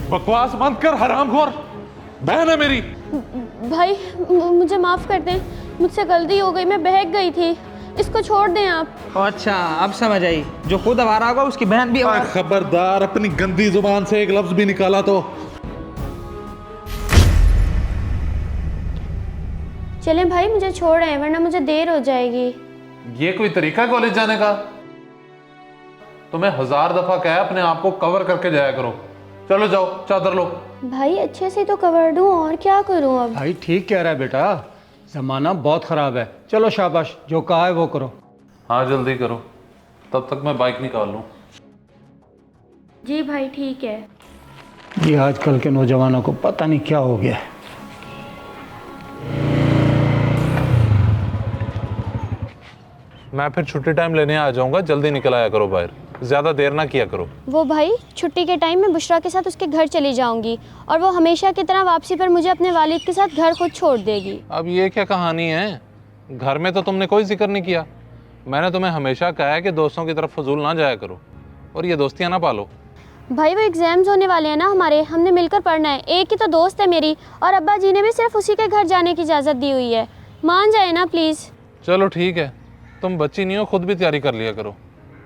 बकवास बंद कर हरामखोर, बहन है मेरी। भाई मुझे माफ़ कर दें, मुझसे गलती हो गई, मैं बहक गई थी, इसको छोड़ दें आप। अच्छा अब समझ आई, जो खुद आवारा होगा उसकी बहन भी आवारा। खबरदार, अपनी गंदी जुबान से एक लफ्ज भी निकाला तो। चलें भाई, मुझे छोड़ रहे हैं वरना मुझे देर हो जाएगी। ये कोई तरीका कॉलेज जाने का? तुम्हें 1000 दफा कहा है अपने आप को कवर करके जाया करो। चलो जाओ, चादर लो। भाई अच्छे से तो कवर दूं, और क्या करूं अब। भाई ठीक कह रहा है बेटा, ज़माना बहुत ख़राब है। चलो शाबाश, जो कहा है वो करो। हाँ जल्दी करो, तब तक मैं बाइक निकाल लूँ। जी भाई ठीक है। ये आजकल के नौजवानों को पता नहीं क्या हो गया है। मैं फिर छुट्टी टाइम लेने आ जाऊंगा, जल्दी निकल आया करो बाहर, ज़्यादा देर ना किया करो। वो भाई छुट्टी के टाइम में बुशरा के साथ उसके घर चली जाऊंगी और वो हमेशा की तरह वापसी पर मुझे अपने वालिद के साथ घर खुद छोड़ देगी। अब ये क्या कहानी है? घर में तो तुमने कोई जिक्र नहीं किया। मैंने तुम्हें हमेशा कहा है कि दोस्तों की तरफ फजूल ना जाया करो और ये दोस्तियाँ ना पालो। भाई वो एग्जाम्स होने वाले हैं ना हमारे, हमने मिलकर पढ़ना है। एक ही तो दोस्त है मेरी, और अब्बा जी ने भी सिर्फ उसी के घर जाने की इजाज़त दी हुई है। मान जाए ना प्लीज़। चलो ठीक है, तुम बच्ची नहीं हो, खुद भी तैयारी कर लिया करो।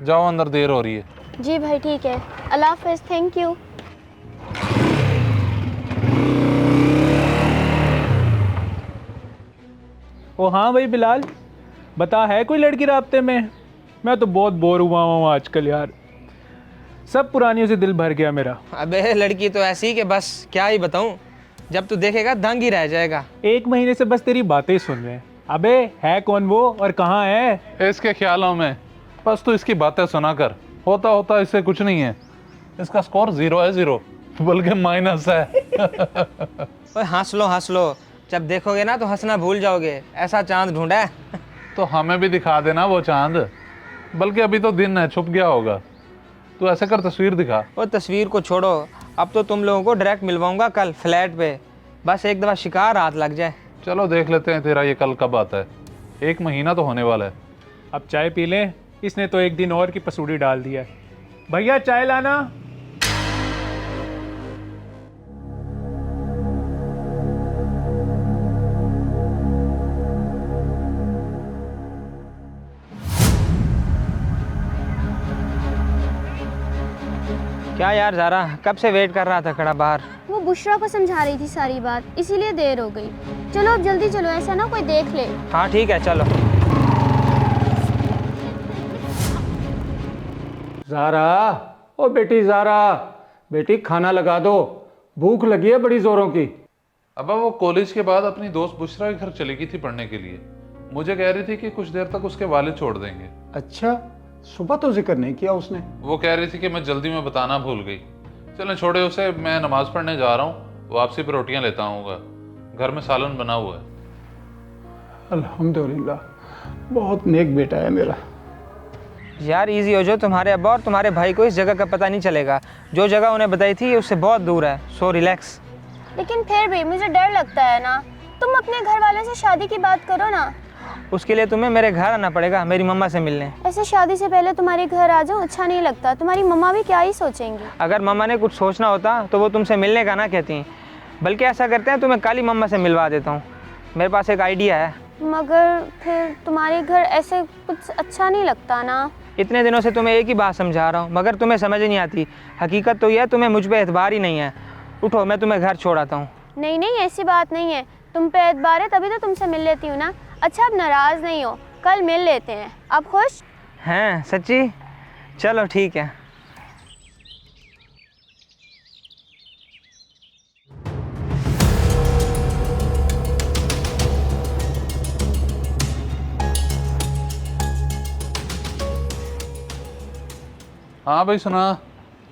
जाओ अंदर, देर हो रही है। जी भाई ठीक है, अल्लाह हाफ़िज़, थैंक यू। ओ हाँ भाई बिलाल, बता है कोई लड़की राब्ते में? मैं तो बहुत बोर हुआ हूँ आजकल यार, सब पुरानियों से दिल भर गया मेरा। अबे लड़की तो ऐसी कि बस क्या ही बताऊं, जब तू देखेगा दंग ही रह जाएगा। 1 महीने से बस तेरी बातें ही सुन रहे हैं। अबे है कौन वो और कहाँ है? इसके ख्यालों में बस तो इसकी बातें सुना कर, होता होता इससे कुछ नहीं है। इसका स्कोर 0 है, 0 बल्कि माइनस है। ओए हंस लो, जब देखोगे ना तो हंसना भूल जाओगे, ऐसा चांद ढूंढा है। तो हमें भी दिखा देना वो चांद, बल्कि अभी तो दिन है, छुप गया होगा। तू ऐसे कर, तस्वीर दिखा। वो तस्वीर को छोड़ो, अब तो तुम लोगों को डायरेक्ट मिलवाऊंगा कल फ्लैट पे, बस एक दफ़ा शिकार हाथ लग जाए। चलो देख लेते हैं तेरा ये कल कब आता है। 1 महीना तो होने वाला है। अब चाय पी लें, इसने तो एक दिन और की पसूड़ी डाल दिया है। भैया चाय लाना। क्या यार ज़ारा, कब से वेट कर रहा था खड़ा बाहर। वो बुशरा को समझा रही थी सारी बात, इसीलिए देर हो गई। चलो अब जल्दी चलो, ऐसा ना कोई देख ले। हाँ ठीक है चलो। ज़ारा, ओ बेटी ज़ारा, बेटी खाना लगा दो, भूख लगी है बड़ी ज़ोरों की। अब वो कॉलेज के बाद अपनी दोस्त बुशरा के घर चली गई थी पढ़ने के लिए। मुझे कह रही थी कि कुछ देर तक उसके वालिद छोड़ देंगे। अच्छा, सुबह तो जिक्र नहीं किया उसने। वो कह रही थी कि मैं जल्दी में बताना भूल गई। चलें छोड़े उसे, मैं नमाज पढ़ने जा रहा हूँ, वापसी पर रोटियां लेता आऊँगा, घर में सालन बना हुआ है। अल्हम्दुलिल्लाह, बहुत नेक बेटा है मेरा। यार इजी हो जाओ, तुम्हारे अब्बा और तुम्हारे भाई को इस जगह का पता नहीं चलेगा। जो जगह उन्हें बताई थी उससे बहुत दूर है, सो रिलैक्स। लेकिन फिर भी मुझे डर लगता है ना। तुम अपने घर वालों से शादी की बात करो ना। उसके लिए तुम्हें मेरे घर आना पड़ेगा, मेरी मम्मा से मिलने। ऐसे शादी से पहले तुम्हारे घर आ जाऊं, अच्छा नहीं लगता। तुम्हारी मम्मा भी क्या ही सोचेंगी। अगर मम्मा ने कुछ सोचना होता तो वो तुमसे मिलने का ना कहती। बल्कि ऐसा करते हैं, तुम्हें काली मम्मा से मिलवा देता हूँ, मेरे पास एक आइडिया है। मगर फिर तुम्हारे घर ऐसे कुछ अच्छा नहीं लगता ना। इतने दिनों से तुम्हें एक ही बात समझा रहा हूँ, मगर तुम्हें समझ नहीं आती। हकीकत तो यह है, तुम्हें मुझ पर एतबार ही नहीं है। उठो, मैं तुम्हें घर छोड़ आता हूँ। नहीं नहीं, ऐसी बात नहीं है। तुम पे एतबार है तभी तो तुमसे मिल लेती हूँ ना। अच्छा अब नाराज़ नहीं हो, कल मिल लेते हैं। अब खुश हैं सच्ची? चलो ठीक है। हाँ भाई सुना,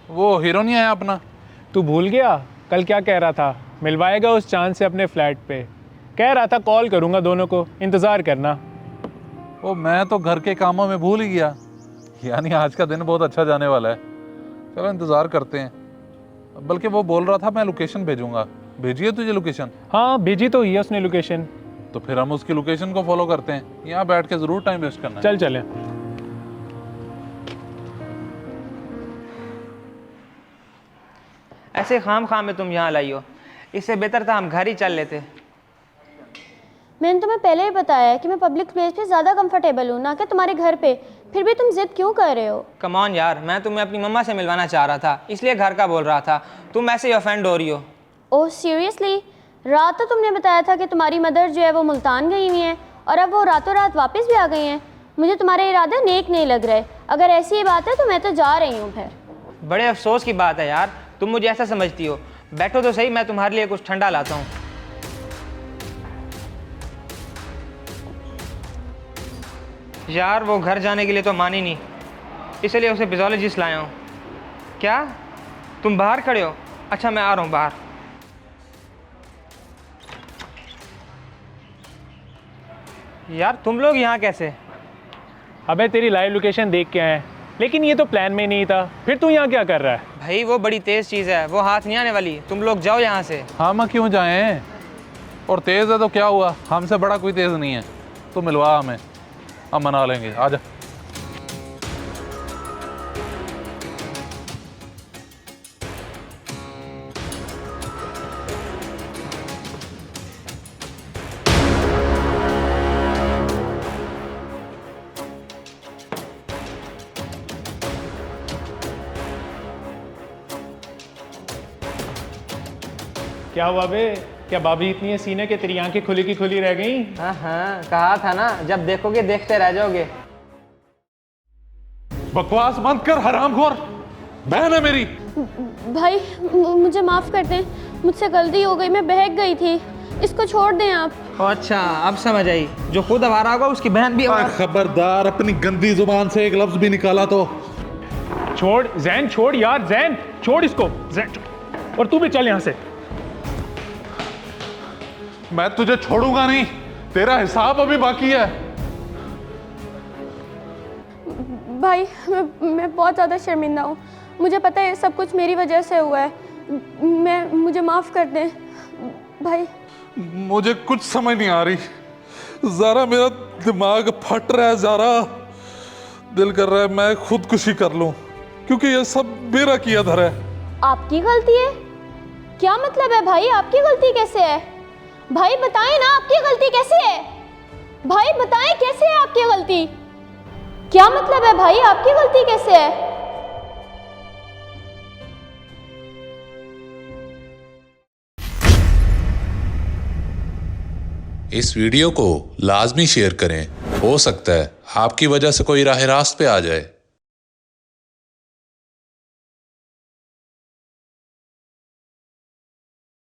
वो हीरो नहीं आया अपना। तू भूल गया? कल क्या कह रहा था, मिलवाएगा उस चांद से अपने फ्लैट पे। कह रहा था कॉल करूँगा दोनों को, इंतज़ार करना। वो मैं तो घर के कामों में भूल ही गया। यानी आज का दिन बहुत अच्छा जाने वाला है। चलो इंतज़ार करते हैं। बल्कि वो बोल रहा था मैं लोकेशन भेजूंगा, भेजिए तुझे लोकेशन? हाँ भेजी तो ही है उसने लोकेशन। तो फिर हम उसकी लोकेशन को फॉलो करते हैं, यहाँ बैठ के ज़रूर टाइम वेस्ट करना है। चल चलें। ऐसे खाम खाम में तुम यहाँ लाई हो। इससे बेहतर था हम घर ही चल लेते। मैंने तुम्हें पहले ही बताया है कि मैं पब्लिक प्लेस पे ज़्यादा कंफर्टेबल हूँ, ना कि तुम्हारे घर पे। फिर भी तुम जिद क्यों कर रहे हो? कम ऑन यार, मैं तुम्हें अपनी मम्मा से मिलवाना चाह रहा था, इसलिए घर का बोल रहा था। तुम ऐसे ही ऑफेंड हो रही हो। Oh seriously? रात तो तुमने बताया था कि तुम्हारी मदर जो है वो मुल्तान गई हुई हैं और अब वो रातों रात वापस भी आ गई हैं। मुझे तुम्हारे इरादे नेक नहीं लग रहे। अगर ऐसी ही बात है तो मैं तो जा रही हूँ फिर। बड़े अफसोस की बात है यार, तुम मुझे ऐसा समझती हो। बैठो तो सही, मैं तुम्हारे लिए कुछ ठंडा लाता हूँ। यार वो घर जाने के लिए तो मानी नहीं, इसलिए उसे फिजियोलॉजिस्ट लाया हूँ। क्या तुम बाहर खड़े हो? अच्छा मैं आ रहा हूँ बाहर। यार तुम लोग यहाँ कैसे? अबे तेरी लाइव लोकेशन देख के आए, लेकिन ये तो प्लान में नहीं था। फिर तू यहाँ क्या कर रहा है? भाई वो बड़ी तेज़ चीज़ है, वो हाथ नहीं आने वाली। तुम लोग जाओ यहाँ से। हम क्यों जाएं? और तेज़ है तो क्या हुआ, हमसे बड़ा कोई तेज़ नहीं है। तो मिलवा हमें, हम मना लेंगे। आजा। क्या हुआ बे? क्या भाभी इतनी है सीने के तेरी आंखें खुली की खुली रह गई? हाँ, कहा था ना, जब देखोगे देखते रह जाओगे। बकवास बंद कर हरामखोर, बहन है मेरी। भाई मुझे माफ़ कर दें, मुझसे गलती हो गई, मैं बहक गई थी। इसको छोड़ दें आप। अच्छा अब समझ आई, जो खुद आवारा होगा उसकी बहन भी आवारा। खबरदार, अपनी गंदी जुबान से एक लफ्ज भी निकाला तो। छोड़ जैन, छोड़ यार जैन, छोड़ इसको जैन, छोड़। और तू भी चल यहाँ से। मैं तुझे छोड़ूंगा नहीं, तेरा हिसाब अभी बाकी है। भाई मैं बहुत ज़्यादा शर्मिंदा हूँ। मुझे पता है सब कुछ मेरी वजह से हुआ है। मुझे माफ़ कर दें भाई। मुझे कुछ समझ नहीं आ रही ज़ारा, मेरा दिमाग फट रहा है ज़ारा। दिल कर रहा है मैं खुदकुशी कर लूं, क्योंकि ये सब मेरा किया धरा है। आपकी गलती है? क्या मतलब है भाई, आपकी गलती कैसे है? भाई बताएं ना, आपकी गलती कैसे है? भाई बताएं कैसे है आपकी गलती? क्या मतलब है भाई, आपकी गलती कैसे है? इस वीडियो को लाजमी शेयर करें। हो सकता है आपकी वजह से कोई राह रास्त पे आ जाए।